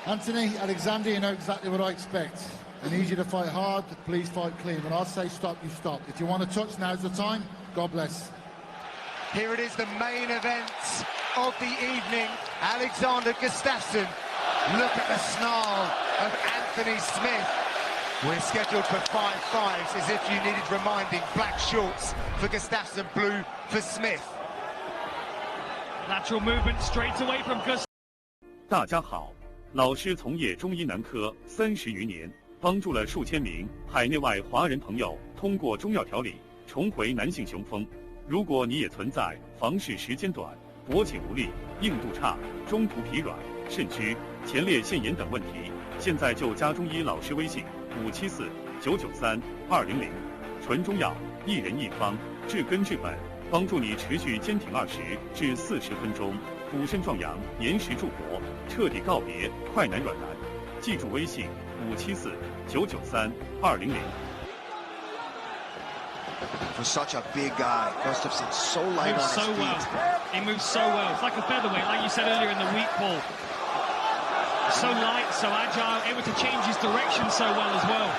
Anthony, Alexander, you know exactly what I expect. I need you to fight hard, please fight clean. When I say stop, you stop. If you want to touch, now's the time. God bless. Here it is, the main event of the evening. Alexander Gustafsson. Look at the snarl of Anthony Smith. We're scheduled for 5 fives, as if you needed reminding. Black shorts for Gustafsson, blue for Smith. Lateral movement straight away from Gustafsson. 大家好，老师从业中医男科30余年，帮助了数千名海内外华人朋友通过中药调理重回男性雄风。如果你也存在房事时间短、勃起无力、硬度差、中途疲软、肾虚、前列腺炎等问题，现在就加中医老师微信574-993-200，纯中药，一人一方，治根治本，帮助你持续坚挺20至40分钟，补肾壮阳，延时助勃，彻底告别快男软男。记住微信574-993-200。For such a big guy, Gustafsson so light on his feet. Well. He moves so well. It's like a featherweight, like you said earlier in the week, Paul. So light, so agile, able to change his direction so well as well.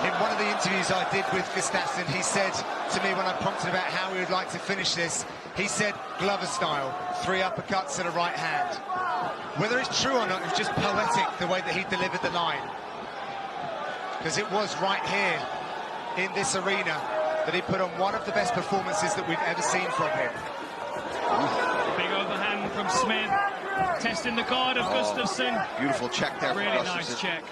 In one of the interviews I did with Gustafsson, he said to me when I prompted about how he would like to finish this, he said Glover style, 3 uppercuts and a right hand. Whether it's true or not, it was just poetic the way that he delivered the line. Because it was right here in this arena that he put on one of the best performances that we've ever seen from him. Big overhand from Smith, testing the guard of Gustafsson. Beautiful check there really from Gustafsson. Nice check.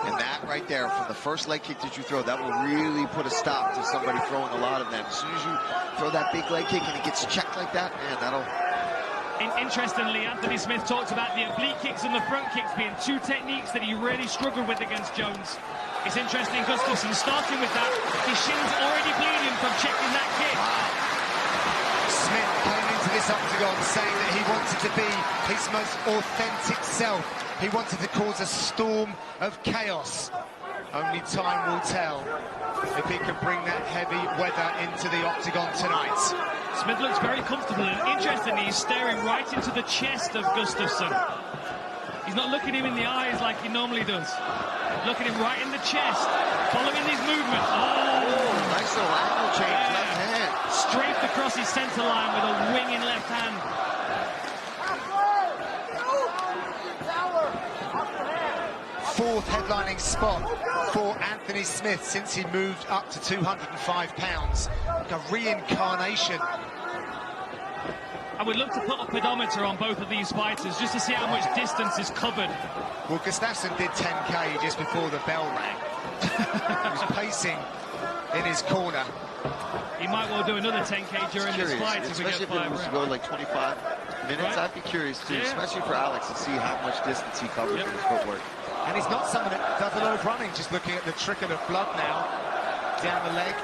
And that right there, from the first leg kick that you throw, that will really put a stop to somebody throwing a lot of them. As soon as you throw that big leg kick and he gets checked like that, man, that'll... Interestingly, Anthony Smith talked about the oblique kicks and the front kicks being 2 techniques that he really struggled with against Jones. It's interesting, Gustafsson starting with that. His shin's already bleeding from checking that kick. Smith came into this octagon saying that he wanted to be his most authentic self. He wanted to cause a storm of chaos. Only time will tell if he can bring that heavy weather into the octagon tonight. Smith looks very comfortable, and interestingly, he's staring right into the chest of Gustafsson. He's not looking him in the eyes like he normally does. Looking him right in the chest, following his movement. Oh, nice little angle change, left hand. Straight across his center line with a wing in left hand. Fourth headlining spot for Anthony Smith since he moved up to 205 pounds. Like a reincarnation. I would love to put a pedometer on both of these fighters just to see how much distance is covered. Well, Gustafsson did 10k just before the bell rang. He was pacing in his corner. He might well do another 10k during this fight if we get 5 rounds. Especially if it was to go like 25 minutes, right? I'd be curious too, especially for Alex, to see how much distance he covered with his footwork. And he's not someone that does a lot of running, just looking at the trickle of blood now down the leg.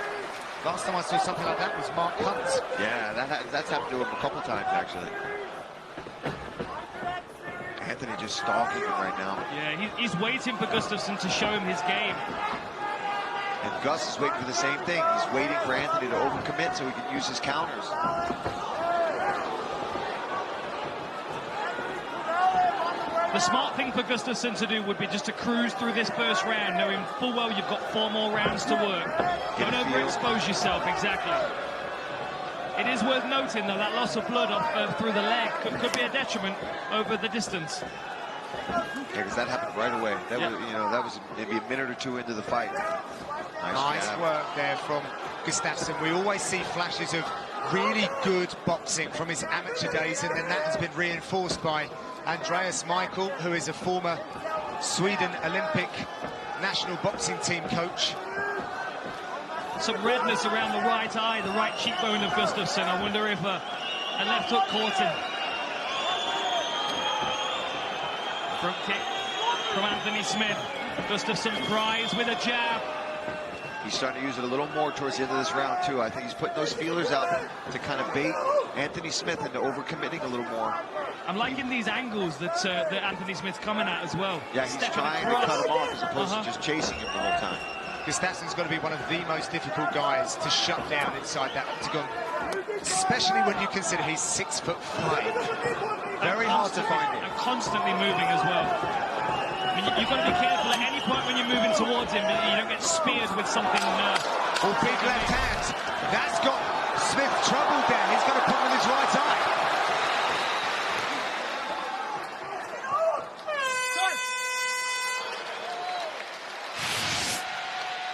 Last time I saw something like that was Mark Hunt. Yeah, that's happened to him a couple times, actually. Anthony just stalking him right now. Yeah, he's waiting for Gustafsson to show him his game. And Gus is waiting for the same thing. He's waiting for Anthony to overcommit so he can use his counters. The smart thing for Gustafsson to do would be just to cruise through this first round, knowing full well you've got 4 more rounds to work. Don't overexpose yourself, exactly. It is worth noting, though, that loss of blood through the leg could be a detriment over the distance. Yeah, because that happened right away. That was, you know, that was maybe a minute or 2 into the fight. Nice work there from Gustafsson. We always see flashes of really good boxing from his amateur days, and then that has been reinforced by Andreas Michael, who is a former Sweden Olympic national boxing team coach. Some redness around the right eye, the right cheekbone of Gustafsson. I wonder if a left hook caught him. Front kick from Anthony Smith. Gustafsson cries with a jab. He's starting to use it a little more towards the end of this round, too. I think he's putting those feelers out to kind of bait Anthony Smith into overcommitting a little more. I'm liking these angles that Anthony Smith's coming at as well. Yeah, he's trying to cut him off as opposed to just chasing him the whole time. Gustafsson's got to be one of the most difficult guys to shut down inside that octagon, especially when you consider he's 6'5". Very hard to find him. And constantly moving as well. I mean, you've got to be careful at any point when you're moving towards him that you don't get speared with something. Oh, big left hand. That's got Smith troubled there. He's going to put him in his right eye.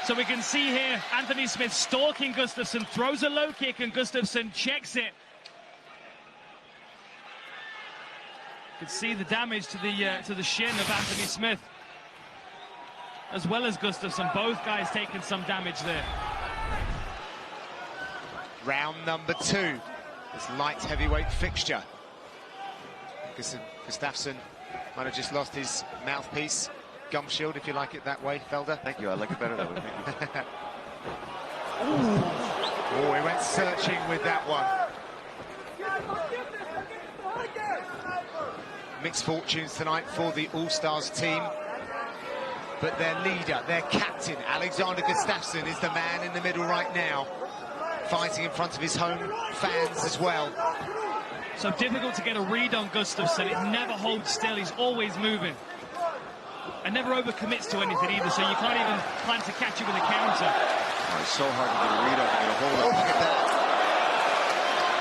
So we can see here Anthony Smith stalking Gustafsson, throws a low kick, and Gustafsson checks it. You can see the damage to the shin of Anthony Smith, as well as Gustafsson. Both guys taking some damage there. Round number 2, this light heavyweight fixture. Gustafsson might have just lost his mouthpiece. Gum shield, if you like it that way, Felder. Thank you, I like it better that way. Oh, he went searching with that one. Mixed fortunes tonight for the All-Stars team. But their leader, their captain, Alexander Gustafsson, is the man in the middle right now, fighting in front of his home fans as well. So difficult to get a read on Gustafsson. It never holds still, he's always moving. And never overcommits to anything either, so you can't even plan to catch it with a counter. Oh, it's so hard to get a read on, to get a hold of. Look at that.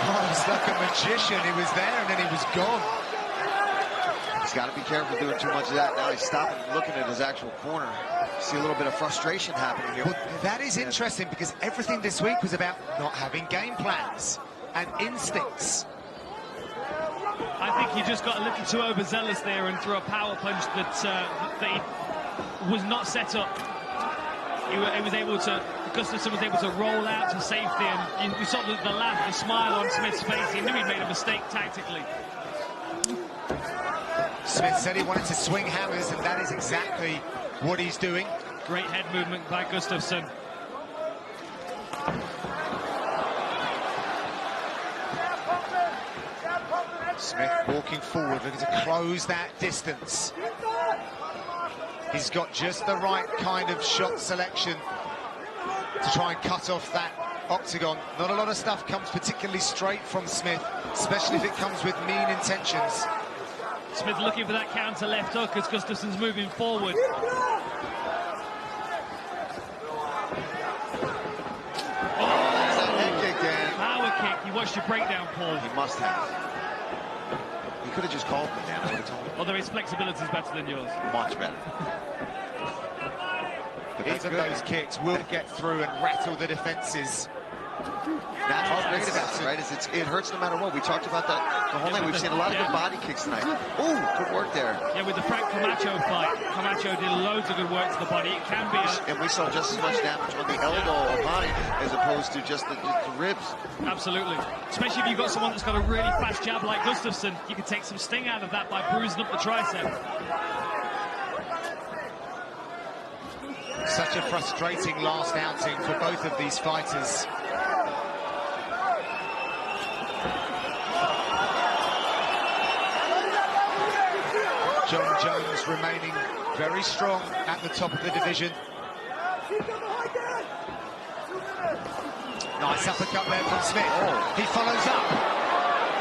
Oh, it's like a magician. He was there and then he was gone. He's got to be careful doing too much of that. Now he's stopping and looking at his actual corner. See a little bit of frustration happening here. Well, that is interesting because everything this week was about not having game plans and instincts. I think he just got a little too overzealous there and threw a power punch that he was not set up. Gustafsson was able to roll out to safety, and you saw the laugh, the smile on Smith's face. He knew he'd made a mistake tactically. Smith said he wanted to swing hammers, and that is exactly what he's doing. Great head movement by Gustafsson. Smith walking forward, looking to close that distance. He's got just the right kind of shot selection to try and cut off that octagon. Not a lot of stuff comes particularly straight from Smith, especially if it comes with mean intentions. Smith looking for that counter left hook as Gustafsson's moving forward. Power kick. You watched your breakdown, Paul. He must have. He could have just called me, man. I would have told him. Although his flexibility is better than yours. Much better. Even those kicks will get through and rattle the defenses. That's what's great about it, right? It hurts no matter what. We talked about that the whole night. We've seen a lot of good body kicks tonight. Ooh, good work there. Yeah, with the Frank Camacho fight, Camacho did loads of good work to the body. It can be and we saw just as much damage on the elbow of Hani as opposed to just the ribs. Absolutely. Especially if you've got someone that's got a really fast jab like Gustafsson, you can take some sting out of that by bruising up the tricep. Such a frustrating last outing for both of these fighters. John Jones remaining very strong at the top of the division. Nice uppercut there from Smith. Oh. He follows up.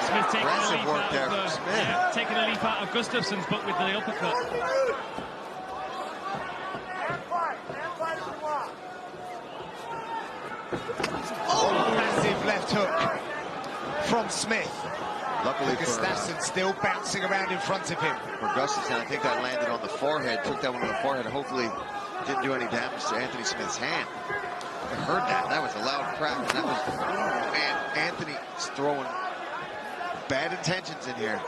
Smith taking aggressive work there from Smith. Taking a leap out of Gustafsson's, but with the uppercut. Oh, massive left hook from Smith. Luckily Gustafsson still bouncing around in front of him. For Gustafsson, I think that landed on the forehead, took that one on the forehead, hopefully didn't do any damage to Anthony Smith's hand. I heard that. That was a loud crack. And that was, man, Anthony's throwing bad intentions in here.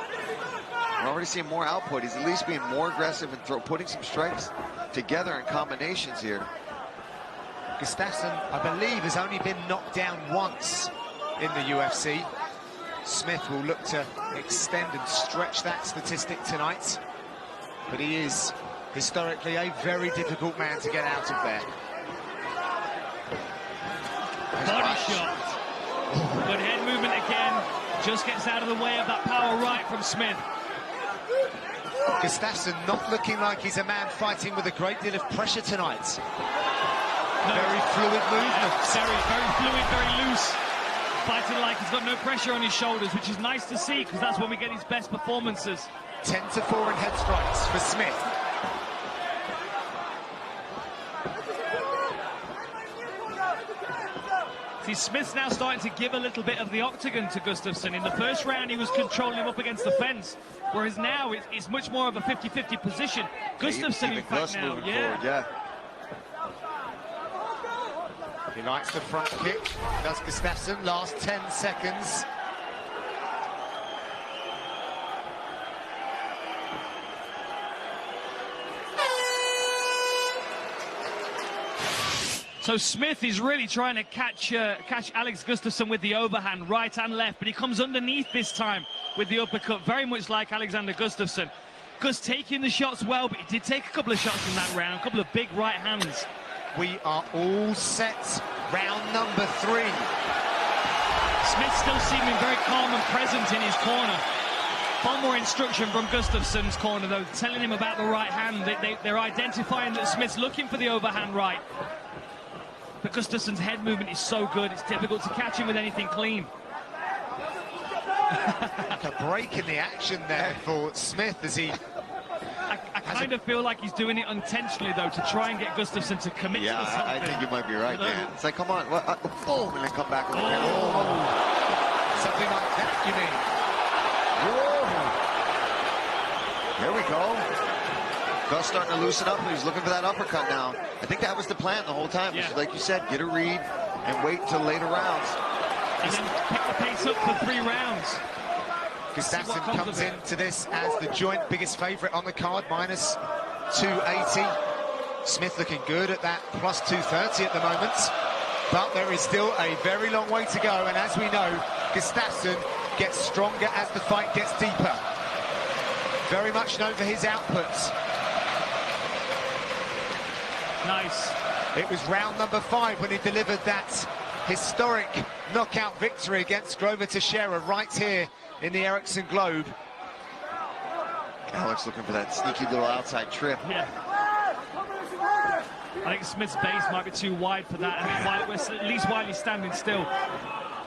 We're already seeing more output. He's at least being more aggressive and putting some strikes together in combinations here. Gustafsson, I believe, has only been knocked down once in the UFC. Smith will look to extend and stretch that statistic tonight. But he is historically a very difficult man to get out of there. Body shot. Good head movement again. Just gets out of the way of that power right from Smith. Gustafsson not looking like he's a man fighting with a great deal of pressure tonight. Very fluid movements. Very, very fluid, very loose. Fighting like he's got no pressure on his shoulders, which is nice to see, because that's when we get his best performances. 10-4 in head strikes for Smith. See, Smith's now starting to give a little bit of the octagon to Gustafsson. In the first round, he was controlling him up against the fence, whereas now it's much more of a 50-50 position. Gustafsson, in fact, now, yeah. He likes the front kick, does Gustafsson. Last 10 seconds. So Smith is really trying to catch Alex Gustafsson with the overhand, right and left, but he comes underneath this time with the uppercut, very much like Alexander Gustafsson. Gus taking the shots well, but he did take a couple of shots in that round, a couple of big right hands. We are all set. Round number 3. Smith still seeming very calm and present in his corner. Far more instruction from Gustafsson's corner, though, telling him about the right hand. They're identifying that Smith's looking for the overhand right. But Gustafsson's head movement is so good, it's difficult to catch him with anything clean. A break in the action there for Smith as he... I kind of feel like he's doing it intentionally, though, to try and get Gustafsson to commit to something. I think you might be right, Dan. It's like, come on, boom, and then come back with Something like that, you mean? Whoa. There we go. Gus starting to loosen up, and he's looking for that uppercut now. I think that was the plan the whole time. Yeah. Like you said, get a read and wait until later rounds. And then pick the pace up for 3 rounds. Gustafsson comes into this as the joint biggest favourite on the card, minus 280. Smith looking good at that plus 230 at the moment. But there is still a very long way to go, and as we know, Gustafsson gets stronger as the fight gets deeper. Very much known for his outputs. Nice. It was round number 5 when he delivered that historic knockout victory against Glover Teixeira right here in the Ericsson Globe. Alex looking for that sneaky little outside trip. Yeah. I think Smith's base might be too wide for that, and at least while he's standing still.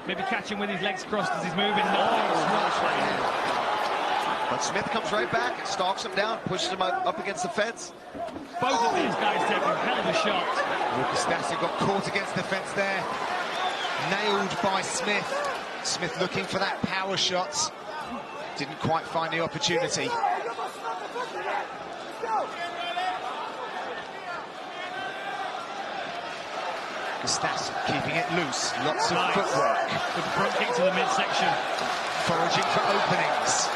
Maybe catch him with his legs crossed as he's moving. But Smith comes right back and stalks him down, pushes him up against the fence. Both of these guys taking a hell of a shot. Gustafsson got caught against the fence there. Nailed by Smith. Smith looking for that power shot. Didn't quite find the opportunity. Gustafsson keeping it loose. Lots of footwork. With the front kick to the midsection. Foraging for openings.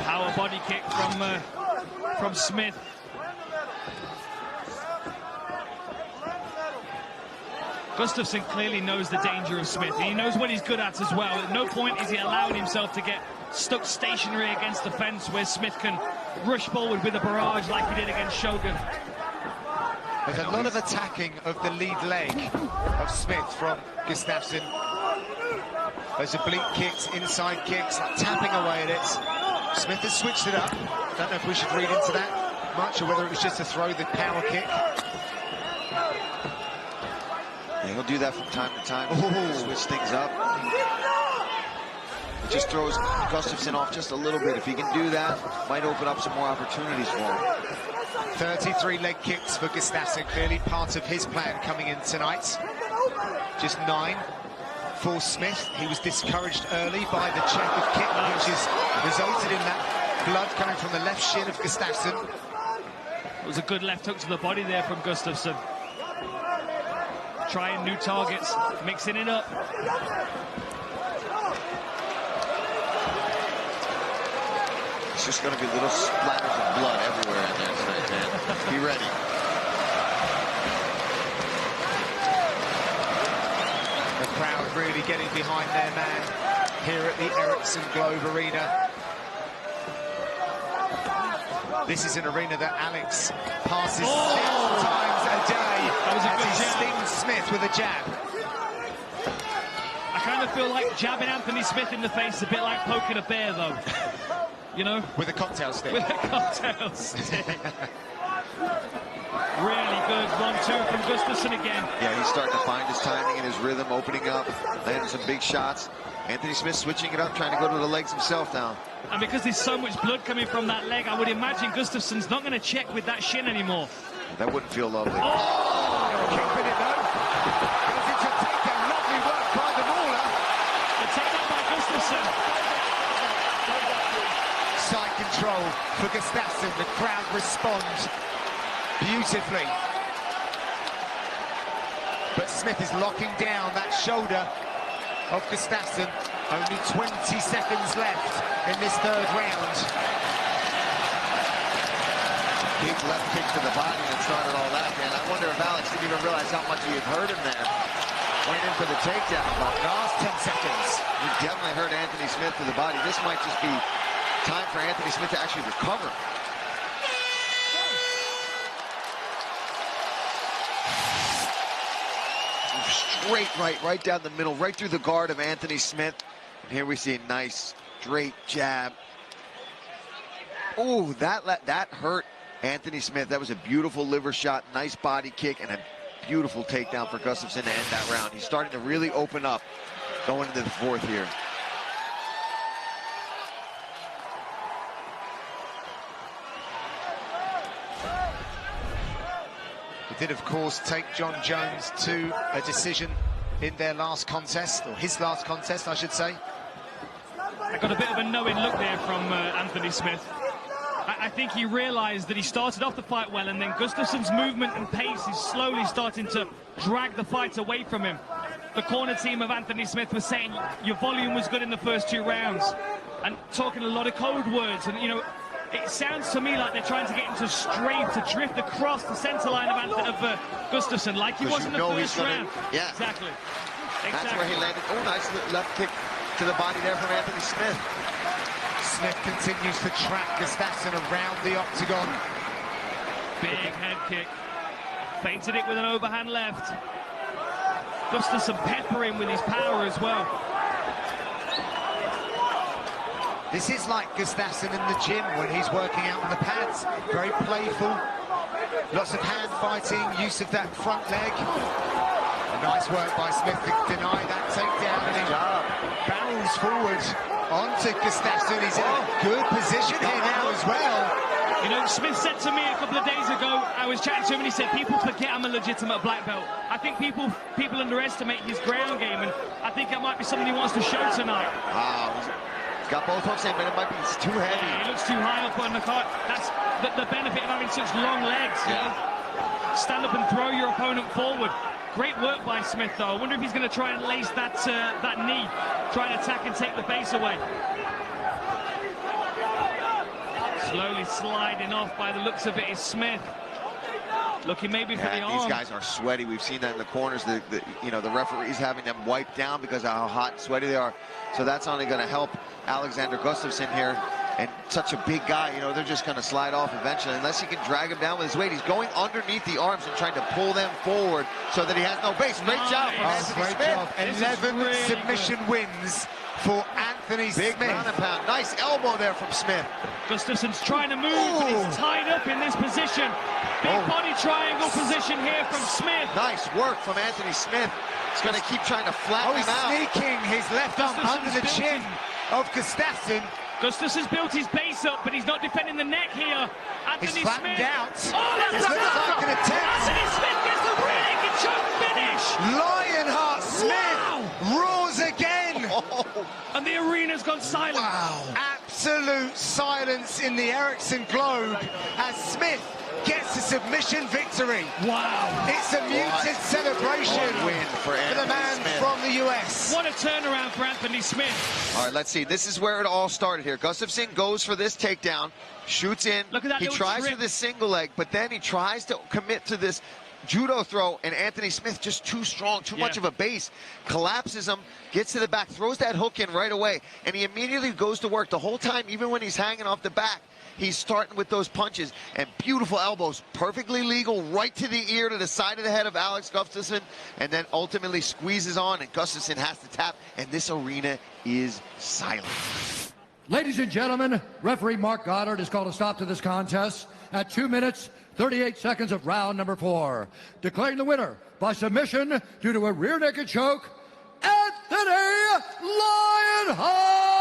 Power body kick from Smith. Gustafsson clearly knows the danger of Smith. He knows what he's good at as well. At no point is he allowing himself to get stuck stationary against the fence where Smith can rush forward with a barrage like he did against Shogun. There's a lot of attacking of the lead leg of Smith from Gustafsson. Those oblique kicks, inside kicks, tapping away at it. Smith has switched it up. Don't know if we should read into that much or whether it was just to throw the power kick. Yeah, he'll do that from time to time. Switch things up. It just throws Gustafsson off just a little bit. If he can do that, might open up some more opportunities for him. 33 leg kicks for Gustafsson, clearly part of his plan coming in tonight. Just 9 for Smith. He was discouraged early by the check of kick, which has resulted in that blood coming from the left shin of Gustafsson. It was a good left hook to the body there from Gustafsson. Trying new targets, mixing it up. It's just going to be little splatters of blood everywhere in there tonight, man. Be ready. The crowd really getting behind their man here at the Ericsson Globe Arena. This is an arena that Alex passes 6 times a day. That was a good as he jab. stings Smith with a jab. I kind of feel like jabbing Anthony Smith in the face a bit like poking a bear, though. You know? With a cocktail stick. With a cocktail stick. Really good 1-2 from Gustafsson again. Yeah, he's starting to find his timing and his rhythm, opening up, landing some big shots. Anthony Smith switching it up, trying to go to the legs himself now. And because there's so much blood coming from that leg, I would imagine Gustafsson's not going to check with that shin anymore. That wouldn't feel lovely. Oh! Keeping it though. Goes into a takedown. Lovely work by the mauler. The takedown by Gustafsson. Side control for Gustafsson. The crowd responds beautifully. But Smith is locking down that shoulder of Gustafsson. Only 20 seconds left in this third round. Big left kick to the body that started all that, man. I wonder if Alex didn't even realize how much he had hurt him there. Went in for the takedown, but Last 10 seconds. he definitely hurt Anthony Smith to the body. This might just be time for Anthony Smith to actually recover. Straight right down the middle, right through the guard of Anthony Smith. And here we see a nice straight jab. Oh, that hurt Anthony Smith. That was a beautiful liver shot, nice body kick, and a beautiful takedown for Gustafsson to end that round. He's starting to really open up going into the fourth here. He did, of course, take John Jones to a decision in their last contest, or his last contest, I should say. I got a bit of a knowing look there from Anthony Smith. I think he realized that he started off the fight well, and then Gustafsson's movement and pace is slowly starting to drag the fight away from him. The corner team of Anthony Smith was saying your volume was good in the first 2 rounds, and talking a lot of code words, and you know, it sounds to me like they're trying to get him to strafe, to drift across the center line of Gustafsson, like he was in the first round. Yeah, exactly. That's where he landed. Oh, nice left kick to the body there from Anthony Smith. Smith continues to track Gustafsson around the octagon. Big head kick. Feinted it with an overhand left. Gustafsson peppering with his power as well. This is like Gustafsson in the gym when he's working out on the pads. Very playful. Lots of hand fighting, use of that front leg. Nice work by Smith to deny that takedown. And he barrels forward onto Gustafsson. He's in a good position here now as well. You know, Smith said to me a couple of days ago, I was chatting to him and he said, people forget I'm a legitimate black belt. I think people underestimate his ground game, and I think that might be something he wants to show tonight. Wow. He's got both hooks in, but it might be too heavy. Yeah, he looks too high up on the card. That's the benefit of having such long legs. You know? Stand up and throw your opponent forward. Great work by Smith, though. I wonder if he's going to try and lace that knee, try and attack and take the base away. Slowly sliding off by the looks of it is Smith. Looking maybe for the arm. These guys are sweaty. We've seen that in the corners. The referee's having them wiped down because of how hot and sweaty they are. So that's only going to help Alexander Gustafsson here. And such a big guy, you know, they're just going to slide off eventually unless he can drag him down with his weight. He's going underneath the arms and trying to pull them forward so that he has no base. Great job from Anthony Smith. 11 submission wins for Anthony Smith. Big ground and pound. Nice elbow there from Smith. Gustafsson's trying to move, but he's tied up in this position. Big body triangle position here from Smith. Nice work from Anthony Smith. He's going to keep trying to flatten him out. He's sneaking his left arm under the chin of Gustafsson. Gustafsson's built his base up, but he's not defending the neck here. He's flattened out. Oh, that's like an attempt. Anthony Smith gets the really good choke finish. Lionheart Smith roars again. And the arena's gone silent. Wow. Absolute silence in the Ericsson Globe as Smith gets a submission victory. Wow. It's a muted celebration win for the man Smith from the US. What a turnaround for Anthony Smith. All right, let's see. This is where it all started here. Gustafsson goes for this takedown, shoots in. Look at that. He tries for this single leg, but then he tries to commit to this judo throw, and Anthony Smith just too strong, too much of a base, collapses him, gets to the back, throws that hook in right away, and he immediately goes to work the whole time, even when he's hanging off the back. He's starting with those punches and beautiful elbows, perfectly legal, right to the ear, to the side of the head of Alex Gustafsson, and then ultimately squeezes on, and Gustafsson has to tap, and this arena is silent. Ladies and gentlemen, referee Mark Goddard has called a stop to this contest at 2 minutes, 38 seconds of round number 4. Declaring the winner by submission due to a rear naked choke, Anthony Lionheart!